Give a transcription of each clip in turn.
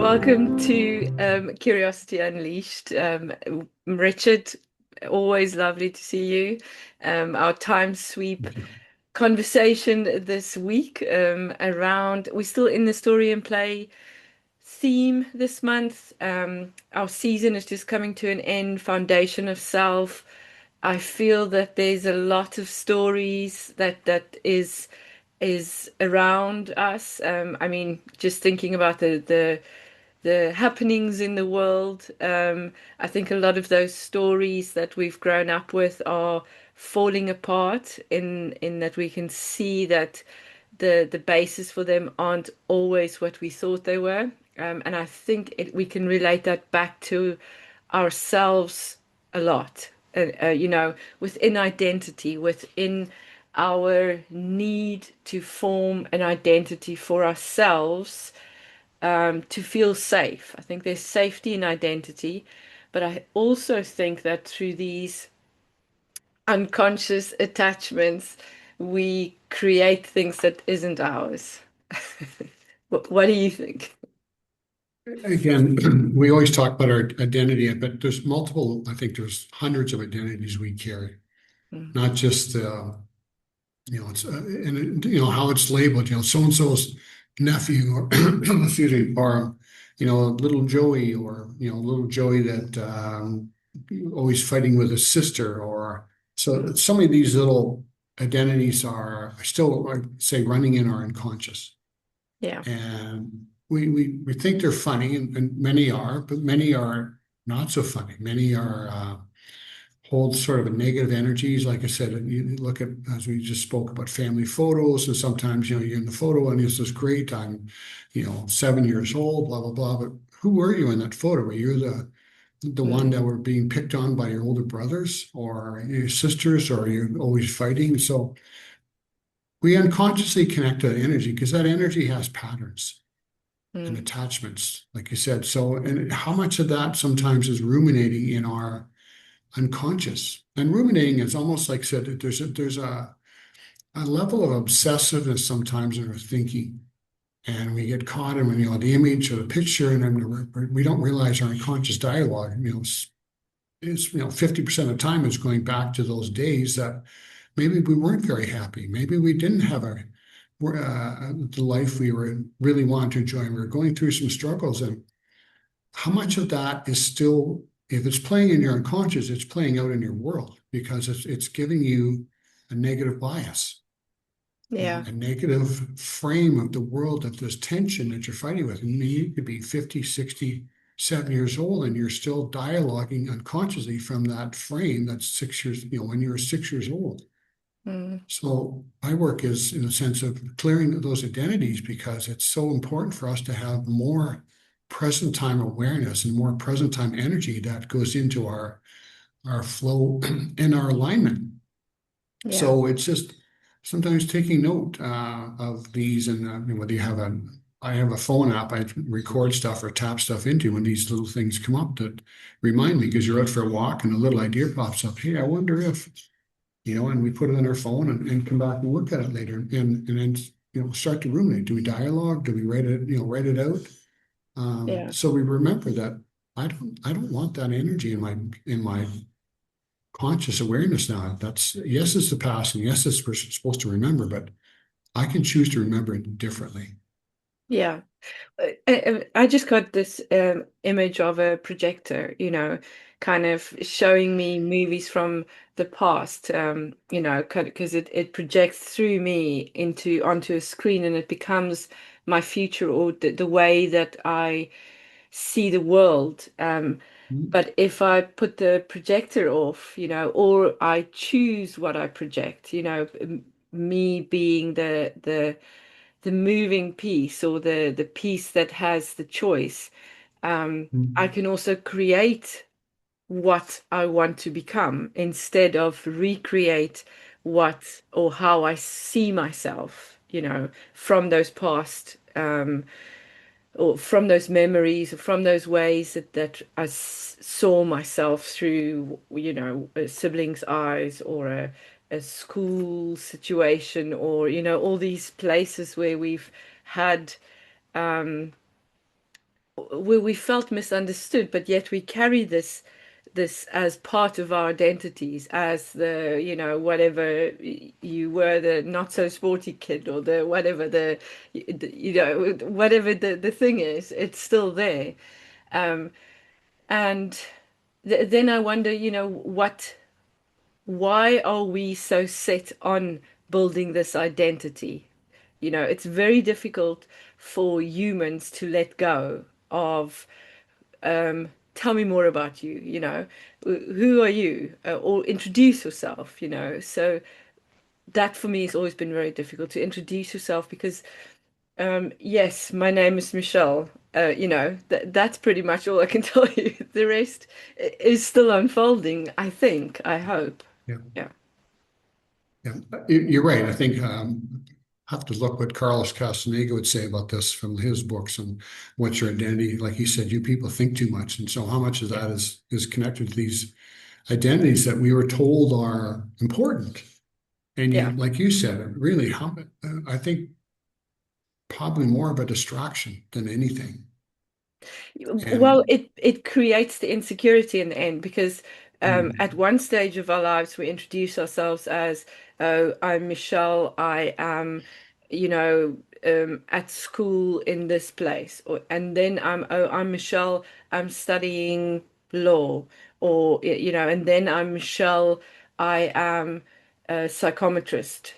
Welcome to Curiosity Unleashed. Richard, always lovely to see you. Our time sweep Thank you. conversation this week we're still in the story and play theme this month. Our season is just coming to an end, Foundation of Self. I feel that there's a lot of stories that is around us. I mean, just thinking about the happenings in the world. I think a lot of those stories that we've grown up with are falling apart in that we can see that the basis for them aren't always what we thought they were. And I think we can relate that back to ourselves a lot. Within identity, within our need to form an identity for ourselves, to feel safe. I think there's safety in identity, but I also think that through these unconscious attachments, we create things that isn't ours. What do you think? Again, we always talk about our identity, but there's multiple, I think there's hundreds of identities we carry, Mm, not just, it's, how it's labeled, so-and-so's nephew or, excuse me, or, little Joey or, little Joey that always fighting with his sister or, so mm, some of these little identities are still, I'd say, running in our unconscious. yeah. And we think they're funny, and many are, but many are not so funny. Many are hold sort of a negative energies. Like I said, you look at, as we just spoke about, family photos, and sometimes you're in the photo and this is great. I'm 7 years old, blah blah blah. But who were you in that photo? Were you the one Mm, that were being picked on by your older brothers or your sisters, or you're always fighting? So we unconsciously connect to that energy because that energy has patterns and mm, attachments, like you said. So, and how much of that sometimes is ruminating in our unconscious? And ruminating is almost like said that there's a level of obsessiveness sometimes in our thinking, and we get caught in the image or the picture, and then we don't realize our unconscious dialogue. Is 50% of the time is going back to those days that maybe we weren't very happy. Maybe we didn't have the life we were really wanting to enjoy. We were going through some struggles, and how much of that is still, if it's playing in your unconscious, it's playing out in your world because it's giving you a negative bias, yeah. a negative frame of the world, that there's tension that you're fighting with. And you could be 50, 60, 7 years old, and you're still dialoguing unconsciously from that frame that's 6 years, when you were 6 years old. Mm, So my work is in a sense of clearing those identities because it's so important for us to have more present time awareness and more present time energy that goes into our flow and our alignment. yeah. So it's just sometimes taking note of these, and whether you have I have a phone app I record stuff or tap stuff into when these little things come up that remind me, because you're out for a walk and a little idea pops up. Hey, I wonder if, and we put it on our phone and come back and look at it later, and then start to ruminate. Do we dialogue? Do we write it out? Yeah. So we remember that I don't want that energy in my conscious awareness now. That's, yes, it's the past, and yes, it's we're supposed to remember, but I can choose to remember it differently. Yeah. I just got this image of a projector, kind of showing me movies from the past, because it projects through me into onto a screen, and it becomes my future, or the way that I see the world. But if I put the projector off, or I choose what I project, me being the moving piece, or the piece that has the choice, I Mhm. can also create what I want to become instead of recreate what or how I see myself, from those past, or from those memories, or from those ways that I saw myself through, a sibling's eyes, or a school situation, or, all these places where we've had where we felt misunderstood, but yet we carry this as part of our identities, as the, whatever you were, the not so sporty kid, or the whatever whatever the thing is, it's still there. And then I wonder, why are we so set on building this identity? It's very difficult for humans to let go of, tell me more about you, who are you? Or introduce yourself, So that for me has always been very difficult to introduce yourself because, yes, my name is Michelle. That's pretty much all I can tell you. The rest is still unfolding, I think, I hope. Yeah. Yeah. Yeah, you're right. I think have to look what Carlos Castaneda would say about this from his books and what's your identity. Like he said, you people think too much, and so how much of Yeah. that is connected to these identities that we were told are important. And Yeah. you, like you said, really, I think probably more of a distraction than anything. Well, And it creates the insecurity in the end because at mm, one stage of our lives we introduce ourselves as, oh, I'm Michelle, I am, at school in this place, and then I'm Michelle, I'm studying law, or and then I'm Michelle, I am a psychometrist,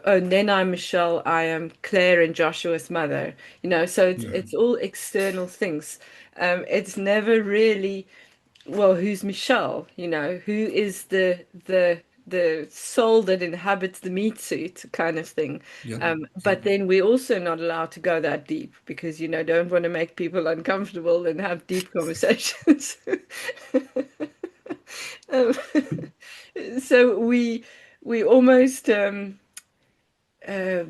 and then I'm Michelle, I am Claire and Joshua's mother, so it's yeah, it's all external things. It's never really, well, who's Michelle? Who is the soul that inhabits the meat suit kind of thing. yep, But yep. then we're also not allowed to go that deep because, don't want to make people uncomfortable and have deep conversations. Um, so we almost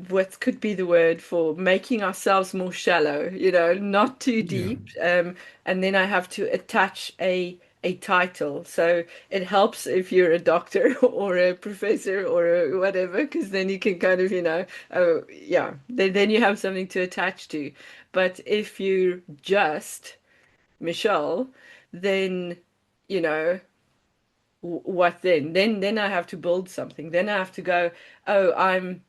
what could be the word for making ourselves more shallow, not too Yeah. deep. And then I have to attach a title. So it helps if you're a doctor or a professor or a whatever, because then you can kind of, oh yeah, then you have something to attach to. But if you're just Michelle, then, you know, what then? Then I have to build something. Then I have to go, oh, I'm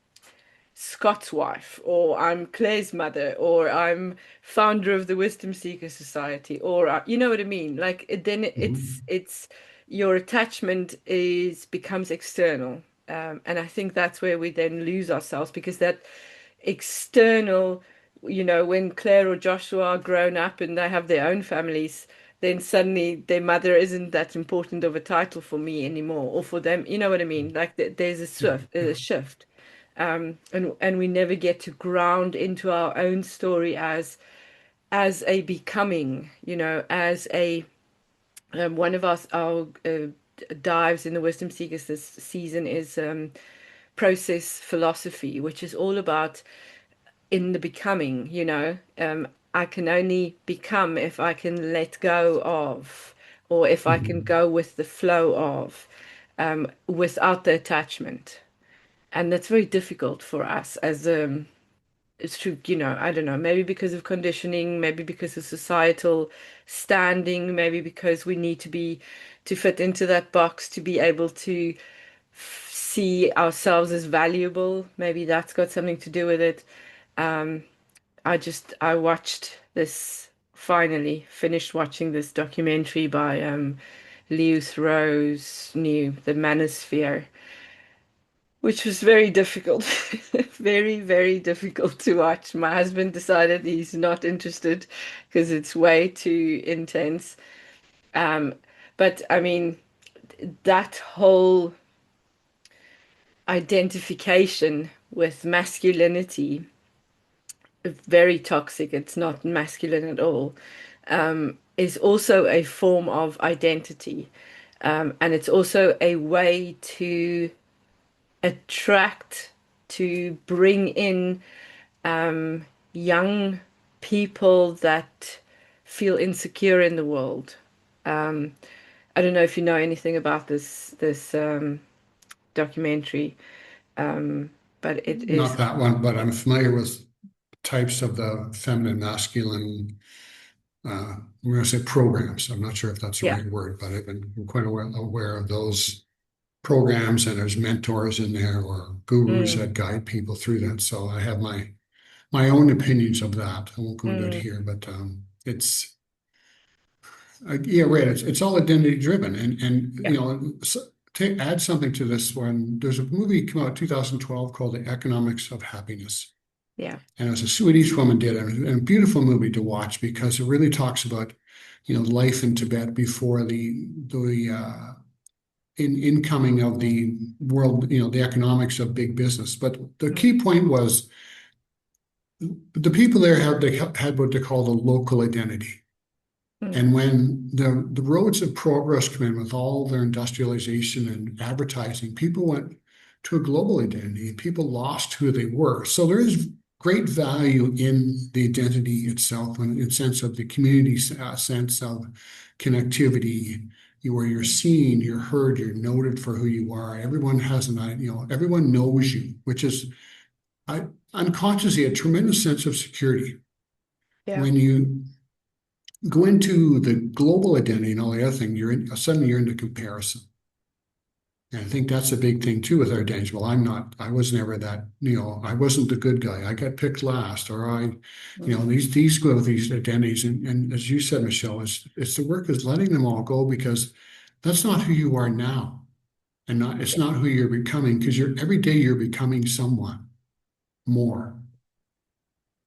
Scott's wife, or I'm Claire's mother, or I'm founder of the Wisdom Seeker Society, or you know what I mean? Like then Mhm. it's your attachment is becomes external, and I think that's where we then lose ourselves because that external, when Claire or Joshua are grown up and they have their own families, then suddenly their mother isn't that important of a title for me anymore, or for them. You know what I mean? Like there's Yeah, a yeah. shift, and we never get to ground into our own story as a becoming, as a one of our dives in the Wisdom Seekers this season is process philosophy, which is all about in the becoming, I can only become if I can let go of, or if I can Mhm. go with the flow of, without the attachment. And that's very difficult for us as it's true, I don't know, maybe because of conditioning, maybe because of societal standing, maybe because we need to fit into that box to be able to see ourselves as valuable. Maybe that's got something to do with it. I watched this, finally finished watching this documentary by Leo Thoreau's new The Manosphere, which was very difficult, very, very difficult to watch. My husband decided he's not interested because it's way too intense. Um, but I mean, that whole identification with masculinity, very toxic, it's not masculine at all, is also a form of identity. And it's also a way to attract, to bring in young people that feel insecure in the world. I don't know if you know anything about this documentary, but it is Not that one, but I'm familiar with types of the feminine masculine we're going to say programs. I'm not sure if that's the Yeah. right word, but I've been quite aware of those programs, and there's mentors in there or gurus Mm, that guide people through that. So I have my own opinions of that. I won't go into it mm, here, but it's yeah, right. It's all identity driven, and yeah. so, to add something to this one, there's a movie come out 2012 called The Economics of Happiness, Yeah. and it was a Swedish woman did it, and a beautiful movie to watch because it really talks about life in Tibet before the incoming of the world, the economics of big business. But the Mm, key point was the people there had what they call the local identity. mm, And when the roads of progress come in with all their industrialization and advertising, people went to a global identity. People lost who they were. So there is great value in the identity itself, in sense of the community sense of connectivity, where you're mm. seen, you're heard, you're noted for who you are. Everyone has everyone knows you, which is I, unconsciously a tremendous sense of security. Yeah. When you go into the global identity and all the other thing, suddenly you're into comparison. And I think that's a big thing too with our identities. Well, I was never that, I wasn't the good guy. I got picked last, or Mm, these go with these identities. And as you said, Michelle, it's the work is letting them all go, because that's not who you are now. And it's yeah. not who you're becoming, because every day you're becoming someone more.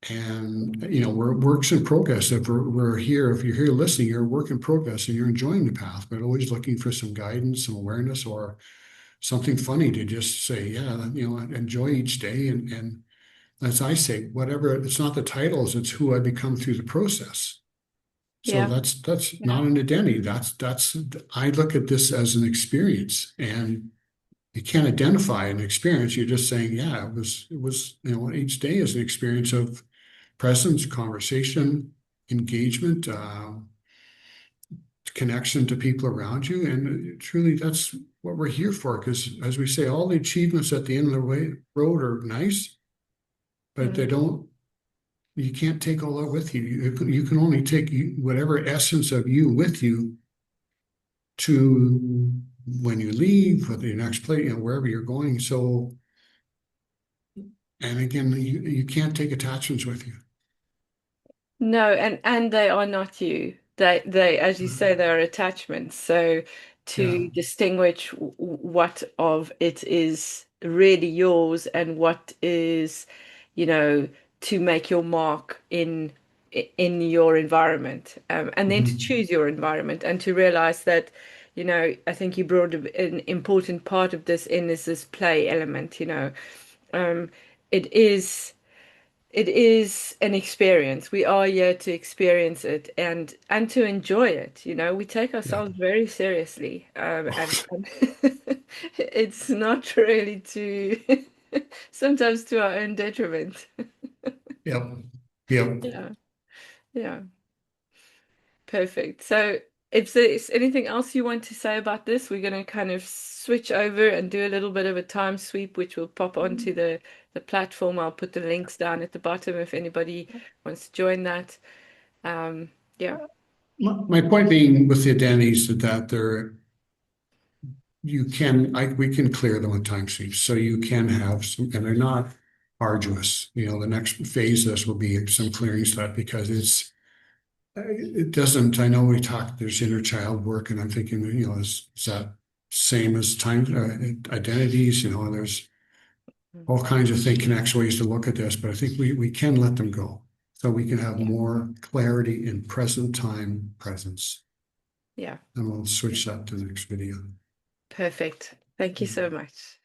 And we're works in progress. If we're here, if you're here listening, you're a work in progress and you're enjoying the path, but always looking for some guidance, some awareness, or something funny to just say, yeah, enjoy each day. And as I say, whatever, it's not the titles, it's who I become through the process. So Yeah. that's Yeah. not an identity. That's I look at this as an experience, and you can't identify an experience. You're just saying, yeah, it was, each day is an experience of presence, conversation, engagement, connection to people around you. And truly, that's what we're here for. Because as we say, all the achievements at the end of the road are nice, but they Mm, don't, you can't take all that with you. You can only take whatever essence of you with you to when you leave, whether your next place, wherever you're going. So, and again, you can't take attachments with you. no, and they are not you. They, as you say, they are attachments. So Yeah. to distinguish what of it is really yours and what is, you know, to make your mark in your environment, and then to Mhm. choose your environment and to realize that, I think you brought an important part of this in is this play element. Um, it is. It is an experience. We are here to experience it and to enjoy it. We take Yeah. ourselves very seriously, and it's not really to sometimes to our own detriment. Yep. Yep. Yeah, yeah, perfect. So, if there's anything else you want to say about this, we're going to kind of switch over and do a little bit of a time sweep, which will pop onto the platform. I'll put the links down at the bottom if anybody wants to join that. Um, yeah, My point being with the identities that they're we can clear them with time sweeps. So you can have some, and they're not arduous. The next phase of this will be some clearing stuff, because it doesn't, I know we talked, there's inner child work, and I'm thinking, is that same as time identities? There's all kinds of connects ways to look at this, but I think we can let them go, so we can have yeah, more clarity in present time presence. yeah. And we'll switch that to the next video. Perfect. Thank you so much.